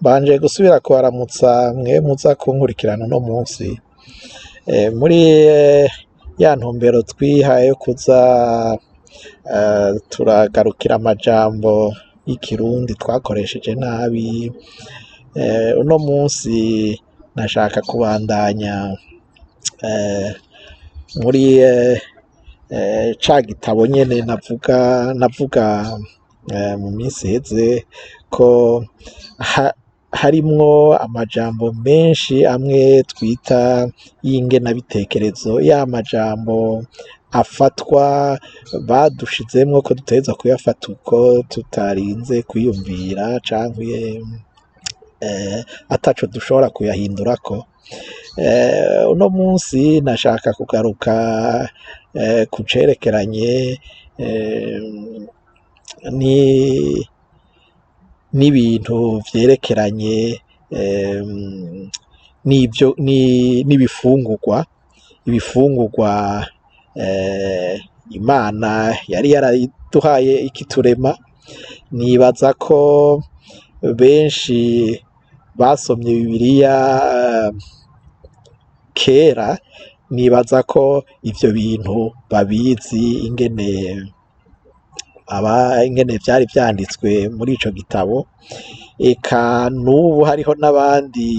Mbanje gusubira kubaramutsa mwe muza kunkurikirana uno munsi muri ya ntumbero twihaye yo kuza turagarukira amajambo y'ikirundi twakoresheje nabi. Uno munsi nashaka kubandanya muri ca gitabo nyene navuga mu minsi iheze ko harimwo amajambo menshi amwe twita y'ingenabitekerezo, ya majambo afatwa badushizemwo ko dutegerezwa kuyafata uko tutarinze kwiyumvira canke ataco dushobora kuyahindurako. Uno munsi nashaka kugaruka ku cerekeranye n'ibintu vyerekeranye ibifungurwa Imana yari yaraduhaye ikiturema. Nibaza ko benshi basomye Bibiliya kera, nibaza ko ivyo bintu babizi ingene vyari vyanditswe muri ico gitabo. Eka n'ubu hariho n'abandi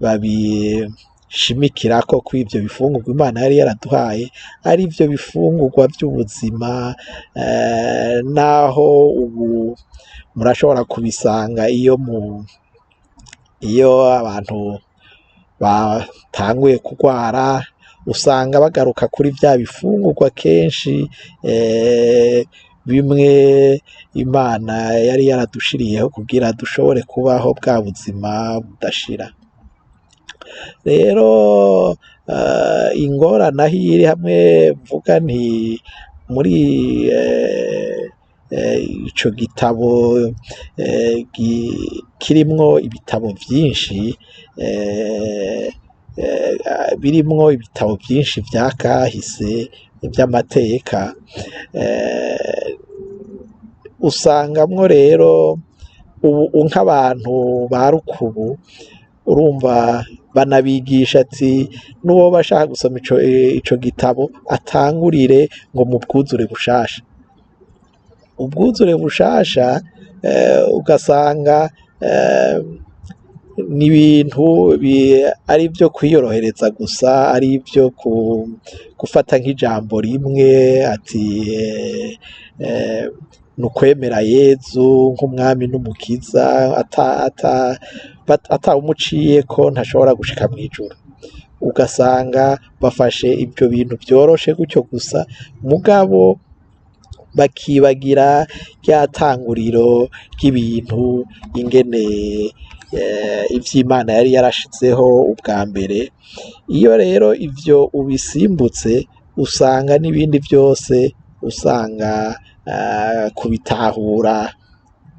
babishimikirako ko ivyo bifungurwa Imana yari yaraduhaye ari vyo bifungurwa vy'ubuzima, naho ubu murashobora kubisanga iyo abantu batanguye kugwara usanga bagaruka kuri vya bifungurwa kenshi bimwe Imana yari yaradushiriyeho kugira dushobore kubaho bwa buzima budashira. Rero ingorane aho iri, hamwe mvuga nti muri ico gitabo kirimwo ibitabo vyinshi, birimwo ibitabo vyinshi vya kahise vy'amateka, usangamwo rero ubu nk'abantu ba rukubu, urumva banabigisha ati n'uwoba ashaka gusoma ico gitabo atangurire ngo mu bwuzure bushasha. Ubwuzure bushasha ugasanga ni ibintu ari ivyo kwiyorohereza gusa, ari ivyo gufata nk'ijambo rimwe ati nukwemera Yezu nk'umwami n'umukiza, atawumuciyeko ntashobora gushika mw'ijuru. Ugasanga bafashe ivyo bintu vyoroshe gutyo gusa, mugabo bakibagira rya tanguriro ry'ibintu ingene ivy'Imana yari yarashizeho ubwa mbere. Iyo rero ivyo ubisimbutse usanga n'ibindi vyose usanga kubitahura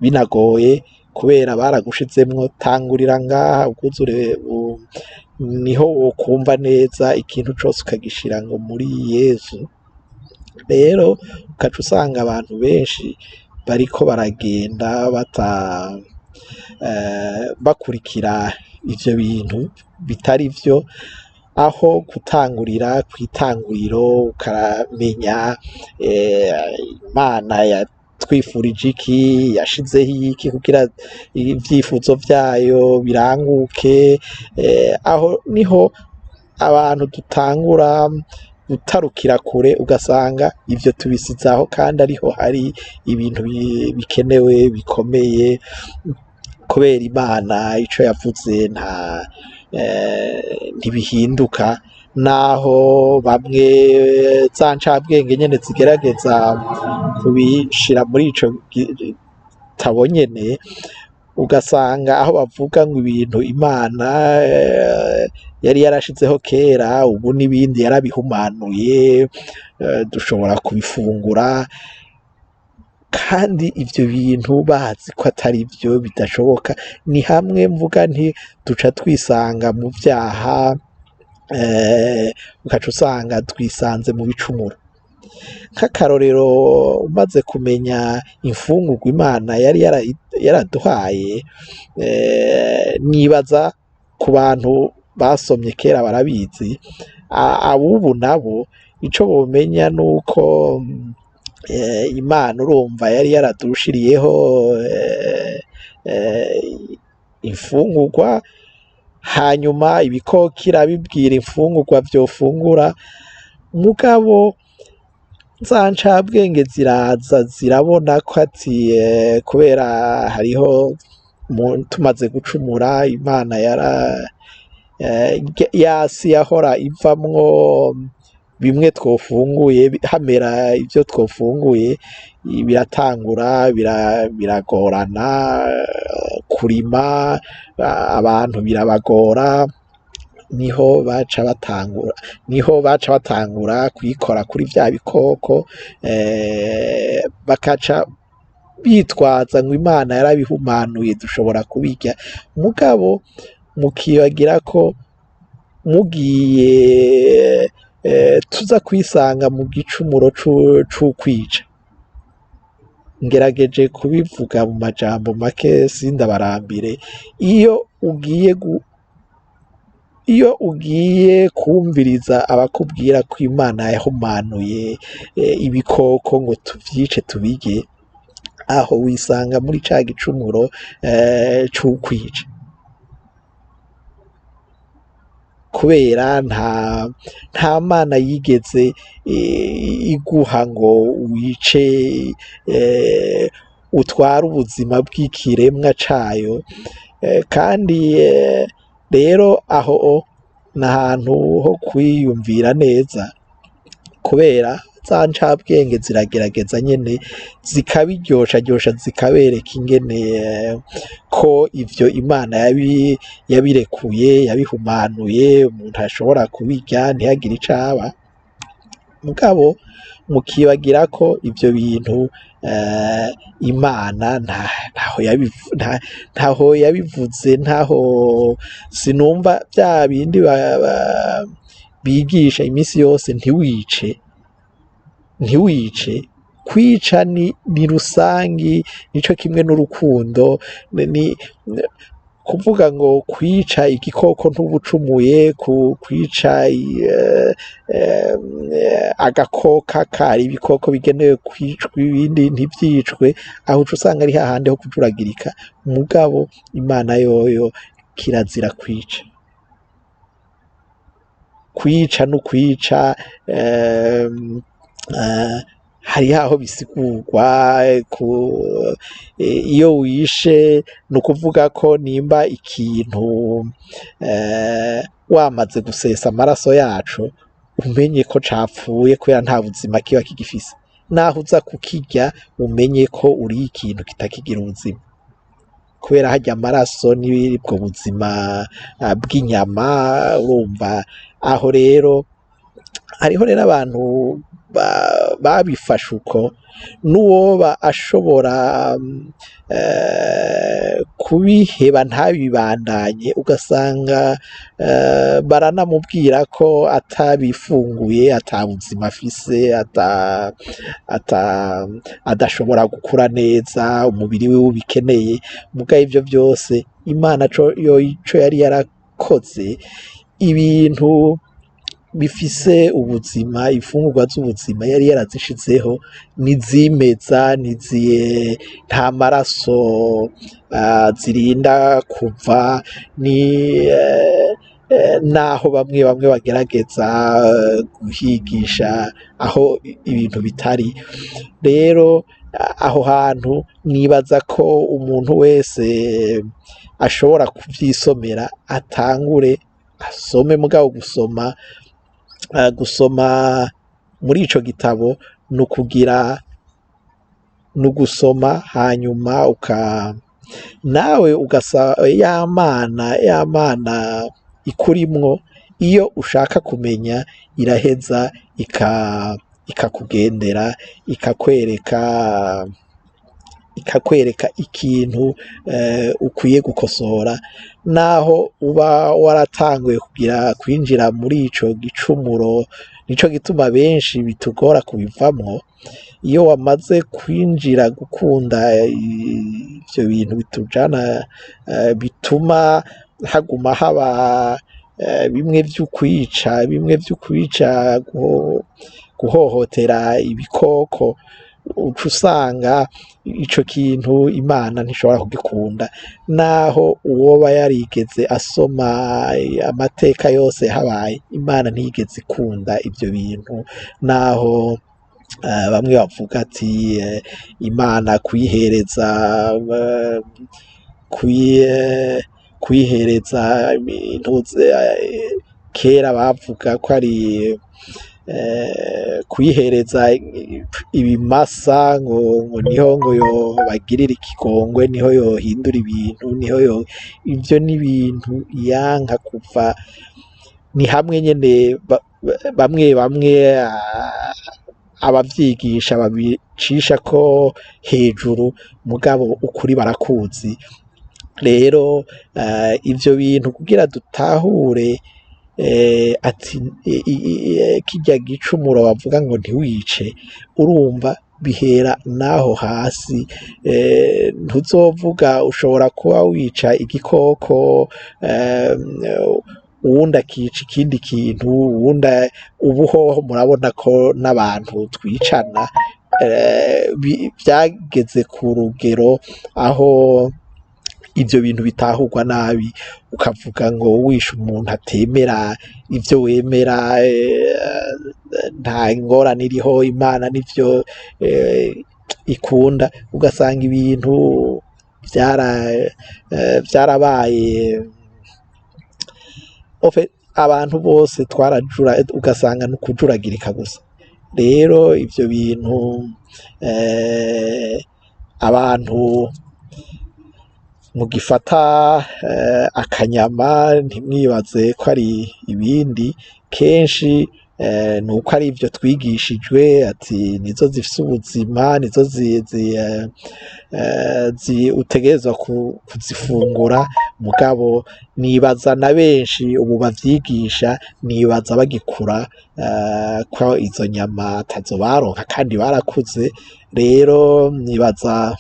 binagoye, kubera baragushizemwo tangurira ngaha, ubwuzure niho wokumva neza ikintu cose ukagishira ngo muri Yezu. Rero ukaca usanga abantu benshi bariko baragenda bakurikira ivyo bintu bitari vyo, aho gutangurira kw'itanguriro ukamenya Imana yatwifurije iki, yashizeho iki kugira ivyifuzo vyayo biranguke. Aho niho abantu dutangura gutarukira kure, ugasanga ivyo tubisizaho kandi ariho hari ibintu bikenewe bikomeye, kubera Imana ico yavuze ntibihinduka. Naho bamwe za ncabwenge nyene zigerageza kubishira muri ico gitabo nyene, ugasanga aho bavuga ngo ibintu Imana yari yarashizeho kera, ubu n'ibindi yarabihumanuye, dushobora kubifungura, kandi ivyo bintu bazi ko atari vyo, bidashoboka. Ni hamwe mvuga nti duca twisanga mu vyaha, ugaca usanga twisanze mu bicumuro. nk'akarorero umaze kumenya imfungurwa Imana yari yaraduhaye, nibaza ku bantu basomye kera barabizi, abubu nabo ico bomenya nuko Imana urumva yari yaradushiriyeho imfungurwa, hanyuma ibikoko irabibwira imfungurwa vyofungura, mugabo za ncabwenge ziraza zirabona ko ati kubera hariho tumaze gucumura Imana yasi yahora ivamwo bimwe twofunguye, hamera ivyo twofunguye biratangura biragorana kurima, abantu birabagora, niho baca batangura kwikora kuri vya bikoko, bakaca bitwaza ngo Imana yarabihumanuye dushobora kubirya, mugabo mukibagira ko mugiye tuza kwisanga mu gicumuro c'ukwica. Ngerageje kubivuga mu majambo make sindabarambire, iyo ugiye kumviriza abakubwira ko Imana yahumanuye ibikoko ngo tuvyice tubirye, aho wisanga muri ca gicumuro c'ukwica, kubera nta Mana yigeze iguha ngo wice utware ubuzima bw'ikiremwa cayo, kandi rero aho n'ahantu ho kwiyumvira neza, kubera za ncabwenge ziragerageza nyene zikabiryoshya zikabereka ingene ko ivyo Imana yabirekuye yabihumanuye, umuntu ashobora kubirya ntihagire icaba, mugabo mukibagira ko ivyo bintu Imana ntaho yabivuze, ntaho sinumva vya bindi bigisha imisi yose ntiwice. Kwica ni rusangi, nico kimwe n'urukundo, ni kuvuga ngo kwica igikoko ntubucumuye, kwica agakoko kari ibikoko bigenewe kwicwa ibindi ntivyicwe, aho uca usanga ari hahandi ho kujuragirika, mugabo Imana yoyo kirazira kwica n'ukwica. Hariho aho bisigurwa, iyo wishe ni ukuvuga ko nimba ikintu wamaze gusesa amaraso yaco, umenye ko capfuye kubera nta buzima kiba kigifise, naho uza kukirya umenye ko uriye ikintu kitakigira ubuzima, kubera harya amaraso n'ibwo buzima bw'inyama, urumva aho rero hariho abantu babifashe uko, n'uwoba ashobora kubiheba ntabibandanye, ugasanga baranamubwira ko atabifunguye ata buzima afise, adashobora gukura neza, umubiri wiwe ubikeneye, mugabo ivyo vyose Imana ico yari yarakoze ibintu bifise ubuzima, imfungurwa z'ubuzima yari yarazishizeho, nizimeza nta maraso zirinda kuva, naho bamwe bagerageza guhigisha aho ibintu bitari. Rero aho hantu nibaza ko umuntu wese ashobora kuvyisomera, atangure asome, mugabo gusoma muri ico gitabo ni ugusoma, hanyuma nawe ugasaba ya Mana ikurimwo, iyo ushaka kumenya iraheza ikakugendera, ikakwereka ikintu ukwiye gukosora, naho uba waratanguye kwinjira muri ico gicumuro nico gituma benshi bitugora kubivamwo. Iyo wamaze kwinjira gukunda ivyo bintu bitujana bituma haguma haba bimwe vy'ukwica guhohotera ibikoko, uca usanga ico kintu Imana ntishobora kugikunda, naho uwoba yarigeze asoma amateka yose yahabaye, Imana ntiyigeze ikunda ivyo bintu, naho bamwe bavuga ati Imana kuyihereza intuze, kera bavuga ko ari kuyihereza ibimasa ngo niho ngo yobagirira ikigongwe, niho yohindura ibintu, ivyo ni ibintu yanka kuva, ni hamwe nyene bamwe abavyigisha babicishako hejuru, mugabo ukuri barakuzi. Rero ivyo bintu kugira dutahure ati kirya gicumuro bavuga ngo ntiwice, urumva bihera naho hasi. Ntuzovuga ushobora kuba wica igikoko, uwundi akica ikindi kintu, ubuhoho murabona ko n'abantu twicana, vyageze ku rugero aho ivyo bintu bitahurwa nabi, ukavuga ngo wishe umuntu atemera ivyo wemera, nta ngorane iriho, Imana nivyo ikunda, ugasanga ibintu vyarabaye, abantu bose ugasanga n'ukujuragirika gusa. Rero ivyo bintu abantu mugifata akanyama ntimwibaze ko ari ibindi, kenshi nuko ari ivyo twigishijwe, ati nizo zifise ubuzima, nizo utegerezwa kuzifungura. Mugabo nibaza na benshi ubu bavyigisha, nibaza bagikura ko izo nyama atazo baronka kandi barakuze. Rero nibaza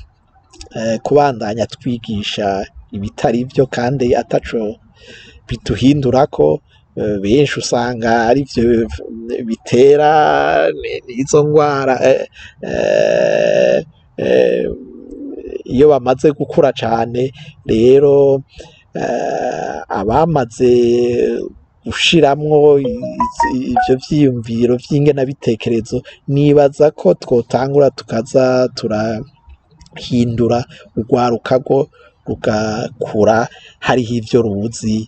kubandanya twigisha ibitari vyo kandi ataco bituhindurako, benshi usanga arivyo bitera izo ngwara iyo bamaze gukura cane. Rero abamaze gushiramwo ivyo vyiyumviro vy'ingenabitekerezo, nibaza ko twotangura tukaza turahindura urwaruka rwo rugakura hariho ivyo ruzi,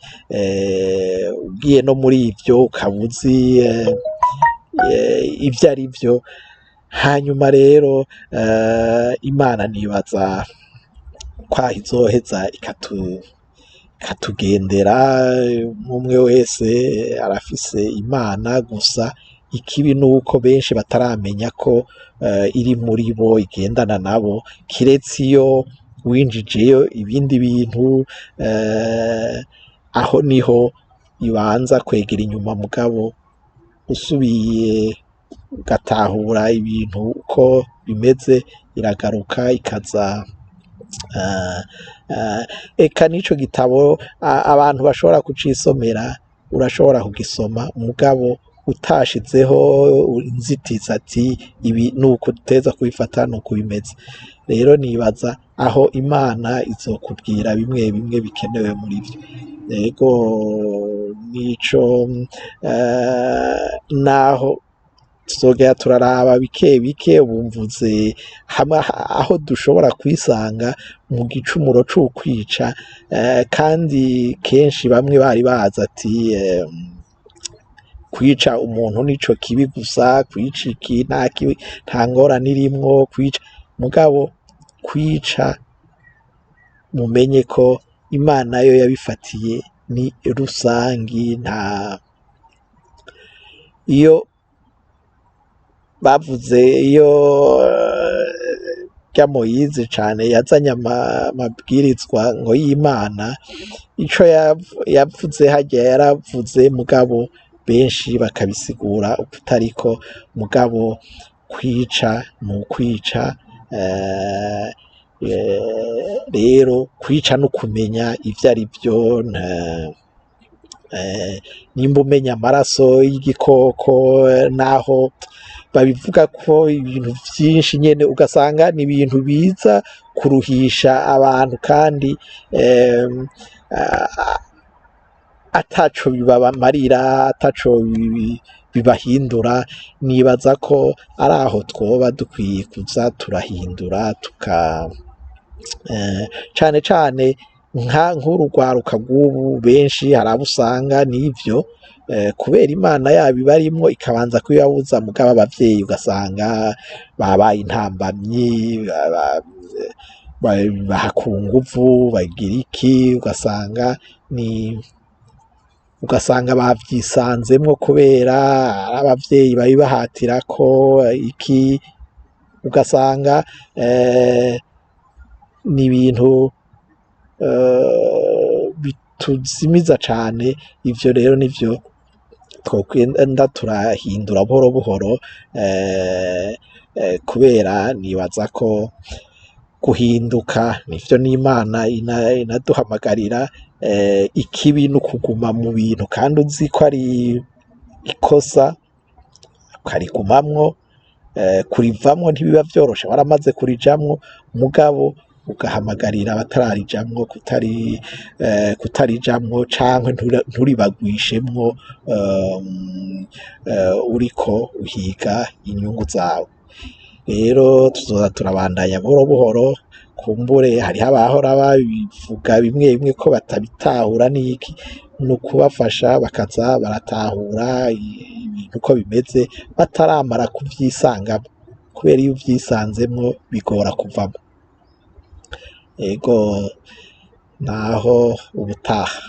ugiye no muri ivyo ukaba uzi ivyo ari vyo. Hanyuma rero Imana nibaza kwaho izoheza ikatugendera, umwe wese arafise Imana, gusa ikibi nuko benshi bataramenya ko iri muri bo, igendana nabo, kiretse iyo winjijeyo ibindi bintu, aho niho ibanza kwegera inyuma, mugabo usubiye ugatahura ibintu uko bimeze, iragaruka ikaza. Eka n'ico gitabo abantu bashobora kucisomera, urashobora kugisoma mugabo utashizeho inzitizi ati ibi nuko duteza kubifata, nuko bimeze. Rero nibaza aho Imana izokubwira bimwe bimwe bikenewe muri vyo. Yego nico naho tuzogera turaraba bike bike, bumvuze hamwe aho dushobora kwisanga mu gicumuro c'ukwica, kandi kenshi bamwe bari bazi ati kwica umuntu nico kibi gusa, kwica iki nta kibi, nta ngorane irimwo kwica. Mugabo kwica mumenye ko Imana yo yabifatiye ni rusangi, nta iyo bavuze, iyo rya Moyize cane yazanye amabwirizwa ngo y'Imana, ico yavuze harya yaravuze, mugabo benshi bakabisigura ukutariko, mugabo kwica ni ukwica. Rero kwica no kumenya ivyo ari vyo, nimba umenya amaraso y'igikoko, naho babivuga ko ibintu vyinshi nyene ugasanga ni ibintu biza kuruhisha abantu kandi ataco bibamarira, ataco bibahindura. Nibaza ko ari aho twoba dukwiye kuza turahindura cane cane nk'urugwaruka rw'ubu benshi hari abo usanga n'ivyo kubera Imana yabo ibarimwo ikabanza kubibabuza, mugabo abavyeyi ugasanga babaye intambamyi, baha ku nguvu, bagira iki, ugasanga bavyisanzemwo kubera ari abavyeyi babibahatirako iki, ugasanga ni ibintu bituzimiza cane. Ivyo rero nivyo twokwenda turahindura buhoro buhoro, kubera nibaza ko guhinduka nivyo n'Imana inaduhamagarira. Ikibi no kuguma mu bintu kandi uzi ko ari ikosa ukarigumamwo, kurivamwo ntibiba vyoroshe waramaze kurijamwo, mugabo ugahamagarira abatararijamwo kutarijamwo canke nturibagwishemwo uriko uhiga inyungu zawe. Rero tuzoza turabandanya buhoro buhoro, kumbure hariho abahora babivuga bimwe bimwe ko batabitahura n'iki, ni ukubafasha bakaza baratahura ibintu uko bimeze bataramara kuvyisangamwo, kubera iyo uvyisanzemwo bigora kuvamwo. Ego naho ubutaha.